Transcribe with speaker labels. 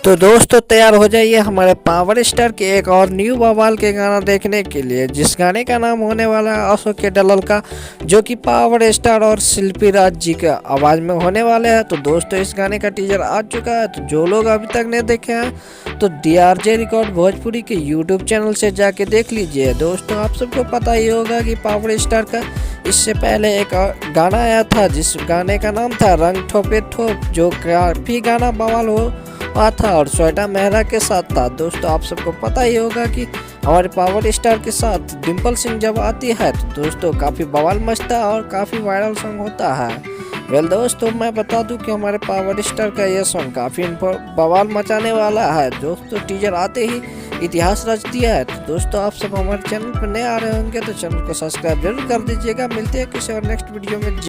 Speaker 1: तो दोस्तों तैयार हो जाइए हमारे पावर स्टार के एक और न्यू बवाल के गाना देखने के लिए, जिस गाने का नाम होने वाला है अशोक के डलल का, जो कि पावर स्टार और शिल्पी राज जी का आवाज़ में होने वाले हैं। तो दोस्तों इस गाने का टीजर आ चुका है, तो जो लोग अभी तक नहीं देखे हैं तो DRJ रिकॉर्ड भोजपुरी के यूट्यूब चैनल से जाके देख लीजिए। दोस्तों आप सबको पता ही होगा कि पावर स्टार का इससे पहले एक गाना आया था, जिस गाने का नाम था रंग ठोपे ठोप, जो काफ़ी गाना बवाल हुआ था और श्वेता मेहरा के साथ था। दोस्तों आप सबको पता ही होगा कि हमारे पावर स्टार के साथ डिम्पल सिंह जब आती है तो दोस्तों काफ़ी बवाल मचता है और काफ़ी वायरल सॉन्ग होता है। दोस्तों मैं बता दूं कि हमारे पावर स्टार का यह सॉन्ग काफ़ी बवाल मचाने वाला है। दोस्तों टीजर आते ही इतिहास रच दिया है। तो दोस्तों आप सब हमारे चैनल पर नए आ रहे होंगे तो चैनल को सब्सक्राइब जरूर कर दीजिएगा। मिलते हैं किसी और नेक्स्ट वीडियो में।